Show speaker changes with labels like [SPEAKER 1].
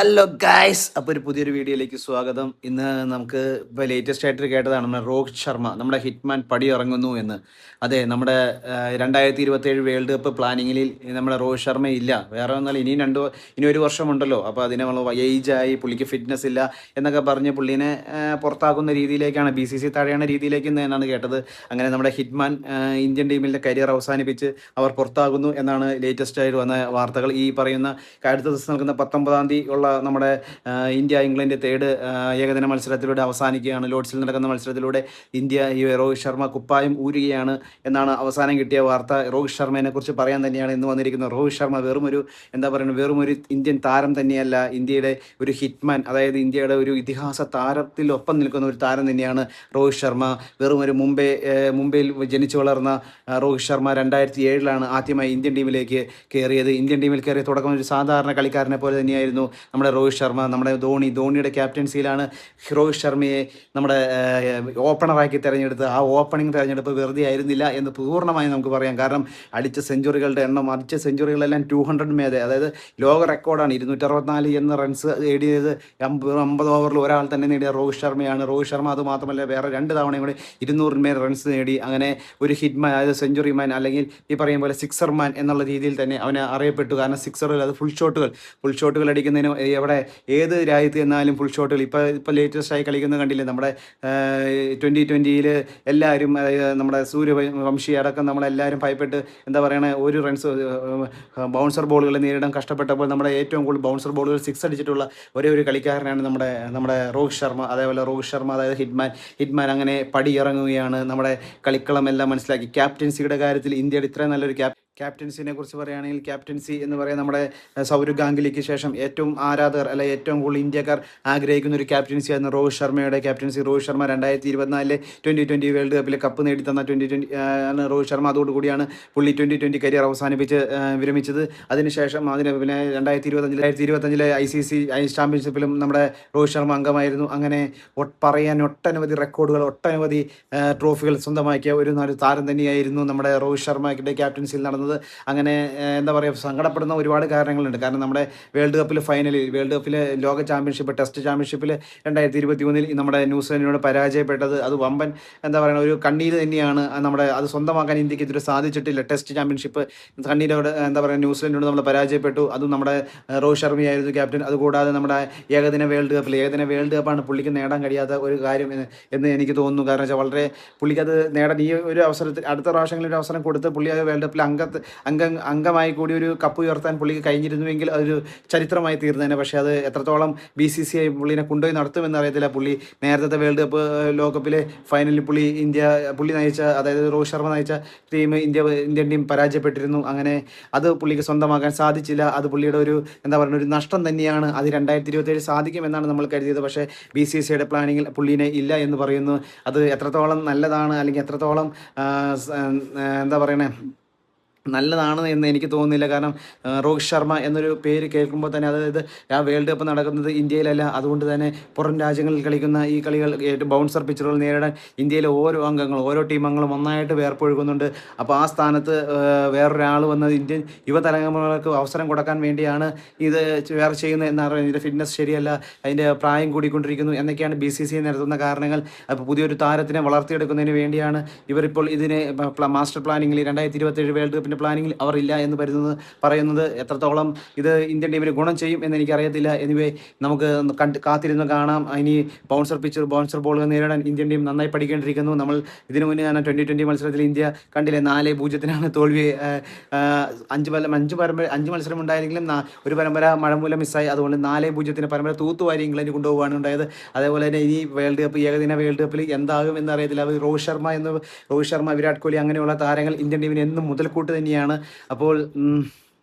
[SPEAKER 1] Hello guys, അപ്പോൾ ഒരു പുതിയൊരു വീഡിയോയിലേക്ക് സ്വാഗതം. ഇന്ന് നമുക്ക് ഇപ്പോൾ ലേറ്റസ്റ്റ് ആയിട്ട് കേട്ടതാണ് നമ്മുടെ രോഹിത് ശർമ്മ നമ്മുടെ ഹിറ്റ്മാൻ പടി ഇറങ്ങുന്നു എന്ന്. അതെ, നമ്മുടെ 2027 വേൾഡ് കപ്പ് പ്ലാനിങ്ങിൽ നമ്മുടെ രോഹിത് ശർമ്മ ഇല്ല. വേറെ ഒന്നല്ല, ഇനി ഒരു വർഷമുണ്ടല്ലോ. അപ്പോൾ അതിന് നമ്മൾ ഏജായി, പുള്ളിക്ക് ഫിറ്റ്നസ് ഇല്ല എന്നൊക്കെ പറഞ്ഞ് പുള്ളീനെ പുറത്താക്കുന്ന രീതിയിലേക്കാണ്, BCC തഴയണ രീതിയിലേക്ക് എന്നാണ് കേട്ടത്. അങ്ങനെ നമ്മുടെ ഹിറ്റ്മാൻ ഇന്ത്യൻ ടീമിൻ്റെ കരിയർ അവസാനിപ്പിച്ച് അവർ പുറത്താകുന്നു എന്നാണ് ലേറ്റസ്റ്റ് ആയിട്ട് വന്ന വാർത്തകൾ. ഈ പറയുന്ന അടുത്ത ദിവസം നടക്കുന്ന 19-ാം തീയതി ഉള്ള നമ്മുടെ ഇന്ത്യ ഇംഗ്ലണ്ട് തേർഡ് ഏകദിന മത്സരത്തിലൂടെ അവസാനിക്കുകയാണ്. ലോർഡ്സിൽ നടക്കുന്ന മത്സരത്തിലൂടെ ഇന്ത്യ ഈ രോഹിത് ശർമ്മ കുപ്പായം ഊരുകയാണ് എന്നാണ് അവസാനം കിട്ടിയ വാർത്ത. രോഹിത് ശർമ്മയെ കുറിച്ച് പറയാൻ തന്നെയാണ് ഇന്ന് വന്നിരിക്കുന്നത്. രോഹിത് ശർമ്മ വെറും ഒരു ഇന്ത്യൻ താരം തന്നെയല്ല, ഇന്ത്യയുടെ ഒരു ഹിറ്റ്മാൻ, അതായത് ഇന്ത്യയുടെ ഒരു ഇതിഹാസ താരത്തിൽ ഒപ്പം നിൽക്കുന്ന ഒരു താരം തന്നെയാണ് രോഹിത് ശർമ്മ. മുംബൈയിൽ ജനിച്ചു വളർന്ന രോഹിത് ശർമ്മ 2007 ആദ്യമായി ഇന്ത്യൻ ടീമിലേക്ക് കയറിയത്. ഇന്ത്യൻ ടീമിൽ കയറിയ തുടക്കം ഒരു സാധാരണ കളിക്കാരനെ പോലെ തന്നെയായിരുന്നു നമ്മുടെ രോഹിത് ശർമ്മ. നമ്മുടെ ധോണിയുടെ ക്യാപ്റ്റൻസിയിലാണ് രോഹിത് ശർമ്മയെ നമ്മുടെ ഓപ്പണറാക്കി തിരഞ്ഞെടുത്ത്. ആ ഓപ്പണിംഗ് തിരഞ്ഞെടുപ്പ് വെറുതെ ആയിരുന്നില്ല എന്ന് പൂർണ്ണമായും നമുക്ക് പറയാം. കാരണം അടിച്ച സെഞ്ചുറികളെല്ലാം 200 മേതെ, അതായത് ലോക റെക്കോർഡാണ്. 264 എന്ന റൺസ് നേടിയത് 50 ഓവറിൽ ഒരാൾ തന്നെ നേടിയ രോഹിത് ശർമ്മയാണ്. രോഹിത് ശർമ്മ അത് മാത്രമല്ല, വേറെ 2 തവണയും കൂടി 200 മേൽ റൺസ് നേടി. അങ്ങനെ ഒരു ഹിറ്റ്മാൻ, അതായത് സെഞ്ചുറി മാൻ, അല്ലെങ്കിൽ ഈ പറയും പോലെ സിക്സർ മാൻ എന്നുള്ള രീതിയിൽ തന്നെ അവനെ അറിയപ്പെട്ടു. കാരണം സിക്സറുകൾ, അത് ഫുൾ ഷോട്ടുകൾ അടിക്കുന്നതിന് ഏത് രാജ്യത്ത് എന്നാലും ഫുൾ ഷോട്ടുകൾ. ഇപ്പോൾ ലേറ്റസ്റ്റ് ആയി കളിക്കുന്നത് കണ്ടില്ലേ, നമ്മുടെ 2020 എല്ലാവരും, നമ്മുടെ സൂര്യവംശി അടക്കം നമ്മളെല്ലാവരും ഭയപ്പെട്ട് എന്താ പറയണേ, ഒരു റൺസ് ബൗൺസർ ബോളുകൾ നേരിടാൻ കഷ്ടപ്പെട്ടപ്പോൾ നമ്മുടെ ഏറ്റവും കൂടുതൽ ബൗൺസർ ബോളുകൾ 6 അടിച്ചിട്ടുള്ള ഒരേ ഒരു കളിക്കാരനാണ് നമ്മുടെ രോഹിത് ശർമ്മ. അതേപോലെ രോഹിത് ശർമ്മ, അതായത് ഹിറ്റ്മാൻ അങ്ങനെ പടി ഇറങ്ങുകയാണ്. നമ്മുടെ കളിക്കളം എല്ലാം മനസ്സിലാക്കി. ക്യാപ്റ്റൻസിയുടെ കാര്യത്തിൽ ഇന്ത്യയുടെ ഇത്രയും നല്ലൊരു ക്യാപ്റ്റൻസിനെ കുറിച്ച് പറയുകയാണെങ്കിൽ, ക്യാപ്റ്റൻസി എന്ന് പറയാൻ നമ്മുടെ സൗരവ് ഗാംഗുലിക്ക് ശേഷം ഏറ്റവും ആരാധകർ, അല്ലെ ഏറ്റവും കൂടുതൽ ഇന്ത്യക്കാർ ആഗ്രഹിക്കുന്ന ഒരു ക്യാപ്റ്റൻസിയായിരുന്നു രോഹിത് ശർമ്മയുടെ ക്യാപ്റ്റൻസി. രോഹിത് ശർമ്മ 2024 2020 വേൾഡ് കപ്പിലെ കപ്പ് നേടിത്തന്ന 2020 ആണ് രോഹിത് ശർമ്മ. അതോടുകൂടിയാണ് പുള്ളി 2020 കരിയർ അവസാനിപ്പിച്ച് വിരമിച്ചത്. അതിനുശേഷം പിന്നെ 2025 ICC ചാമ്പ്യൻഷിപ്പിലും നമ്മുടെ രോഹിത് ശർമ്മ അംഗമായിരുന്നു. അങ്ങനെ പറയാൻ ഒട്ടനവധി റെക്കോർഡുകൾ, ഒട്ടനവധി ട്രോഫികൾ സ്വന്തമാക്കിയ ഒരു താരം തന്നെയായിരുന്നു നമ്മുടെ രോഹിത് ശർമ്മയുടെ ക്യാപ്റ്റൻസിയിൽ നടന്നത്. അങ്ങനെ എന്താ പറയുക, സങ്കടപ്പെടുന്ന ഒരുപാട് കാരണങ്ങളുണ്ട്. കാരണം നമ്മുടെ വേൾഡ് കപ്പിലെ ലോക ചാമ്പ്യൻഷിപ്പ്, ടെസ്റ്റ് ചാമ്പ്യൻഷിപ്പിൽ 2021 നമ്മുടെ ന്യൂസിലൻഡിനോട് പരാജയപ്പെട്ടത് അത് വമ്പൻ എന്താ പറയുക ഒരു കണ്ണീര് തന്നെയാണ്. അത് സ്വന്തമാക്കാൻ ഇന്ത്യക്ക് ഇതുവരെ സാധിച്ചിട്ടില്ല. ടെസ്റ്റ് ചാമ്പ്യൻഷിപ്പ് കണ്ണീരോട് എന്താ പറയുക, ന്യൂസിലൻഡിനോട് നമ്മൾ പരാജയപ്പെട്ടു. അതും നമ്മുടെ രോഹിത് ശർമ്മയായിരുന്നു ക്യാപ്റ്റൻ. അതുകൂടാതെ നമ്മുടെ ഏകദിന വേൾഡ് കപ്പാണ് പുള്ളിക്ക് നേടാൻ കഴിയാത്ത ഒരു കാര്യം എന്ന് എനിക്ക് തോന്നുന്നു. കാരണം വെച്ചാൽ വളരെ പുള്ളിക്കത് നേടാൻ ഈ ഒരു അവസരത്തിൽ, അടുത്ത പ്രാവശ്യങ്ങളിൽ ഒരു അവസരം കൊടുത്ത് പുള്ളി അത് വേൾഡ് കപ്പിൽ അംഗമായി കൂടി ഒരു കപ്പ് ഉയർത്താൻ പുള്ളിക്ക് കഴിഞ്ഞിരുന്നുവെങ്കിൽ അതൊരു ചരിത്രമായി തീർന്നേനെ. പക്ഷേ അത് എത്രത്തോളം BCCI പുള്ളിനെ കൊണ്ടുപോയി നടത്തുമെന്ന് അറിയത്തില്ല. പുള്ളി നേരത്തെ വേൾഡ് കപ്പ് ലോകകപ്പിലെ ഫൈനലിൽ പുള്ളി നയിച്ച, അതായത് രോഹിത് ശർമ്മ നയിച്ച ഇന്ത്യൻ ടീം പരാജയപ്പെട്ടിരുന്നു. അങ്ങനെ അത് പുള്ളിക്ക് സ്വന്തമാക്കാൻ സാധിച്ചില്ല. അത് പുള്ളിയുടെ ഒരു എന്താ പറയുക ഒരു നഷ്ടം തന്നെയാണ്. അത് 2027 സാധിക്കുമെന്നാണ് നമ്മൾ കരുതിയത്. പക്ഷേ BCCIയുടെ പ്ലാനിങ്ങിൽ പുള്ളിനെ ഇല്ല എന്ന് പറയുന്നു. അത് എത്രത്തോളം നല്ലതാണ്, അല്ലെങ്കിൽ എത്രത്തോളം എന്താ പറയണേ നല്ലതാണ് എന്ന് എനിക്ക് തോന്നുന്നില്ല. കാരണം രോഹിത് ശർമ്മ എന്നൊരു പേര് കേൾക്കുമ്പോൾ തന്നെ, അതായത് ആ വേൾഡ് കപ്പ് നടക്കുന്നത് ഇന്ത്യയിലല്ല. അതുകൊണ്ട് തന്നെ പുറം രാജ്യങ്ങളിൽ കളിക്കുന്ന ഈ കളികൾ, ഏറ്റവും ബൗൺസർ പിച്ചറുകൾ നേരിടാൻ ഇന്ത്യയിലെ ഓരോ ടീം അംഗങ്ങളും ഒന്നായിട്ട് വേർപ്പൊഴുകുന്നുണ്ട്. അപ്പോൾ ആ സ്ഥാനത്ത് വേറൊരാൾ വന്നത് ഇന്ത്യൻ യുവതലമുറകൾക്ക് അവസരം കൊടുക്കാൻ വേണ്ടിയാണ് ഇത് വേറെ ചെയ്യുന്നത് എന്നാണ് പറയുന്നത്. ഇതിൻ്റെ ഫിറ്റ്നസ് ശരിയല്ല, അതിൻ്റെ പ്രായം കൂടിക്കൊണ്ടിരിക്കുന്നു എന്നൊക്കെയാണ് BCCI നടത്തുന്ന കാരണങ്ങൾ. അപ്പോൾ പുതിയൊരു താരത്തിനെ വളർത്തിയെടുക്കുന്നതിന് വേണ്ടിയാണ് ഇവരിപ്പോൾ ഇതിനെ മാസ്റ്റർ പ്ലാനിങ്ങിൽ 2027 വേൾഡ് കപ്പിൻ്റെ പ്ലാനിങ്ങിൽ അവർ ഇല്ല എന്ന് പറയുന്നത്. എത്രത്തോളം ഇത് ഇന്ത്യൻ ടീമിന് ഗുണം ചെയ്യും എന്ന് എനിക്കറിയത്തില്ല. എനിവേ, നമുക്ക് കാത്തിരുന്ന് കാണാം. ഇനി ബൗൺസർ ബോളുകൾ നേരിടാൻ ഇന്ത്യൻ ടീം നന്നായി പഠിക്കേണ്ടിയിരിക്കുന്നു. നമ്മൾ ഇതിനു മുന്നേ 2020 മത്സരത്തിൽ ഇന്ത്യ കണ്ടില്ലേ, 4-0 തോൽവി. 5 മത്സരം ഉണ്ടായെങ്കിലും ഒരു പരമ്പര മഴ മൂലം മിസ്സായി. അതുകൊണ്ട് 4-0 പരമ്പര തൂത്തുവാരി ഇംഗ്ലണ്ട് കൊണ്ടുപോകാണ് ഉണ്ടായത്. അതേപോലെ തന്നെ ഇനി ഏകദിന വേൾഡ് കപ്പിൽ എന്താകും എന്നറിയത്തില്ല. രോഹിത് ശർമ്മ, വിരാട് കോഹ്ലി അങ്ങനെയുള്ള താരങ്ങൾ ഇന്ത്യൻ ടീമിന് എന്നും മുതൽക്കൂട്ട് തന്നെയാണ്. അപ്പോൾ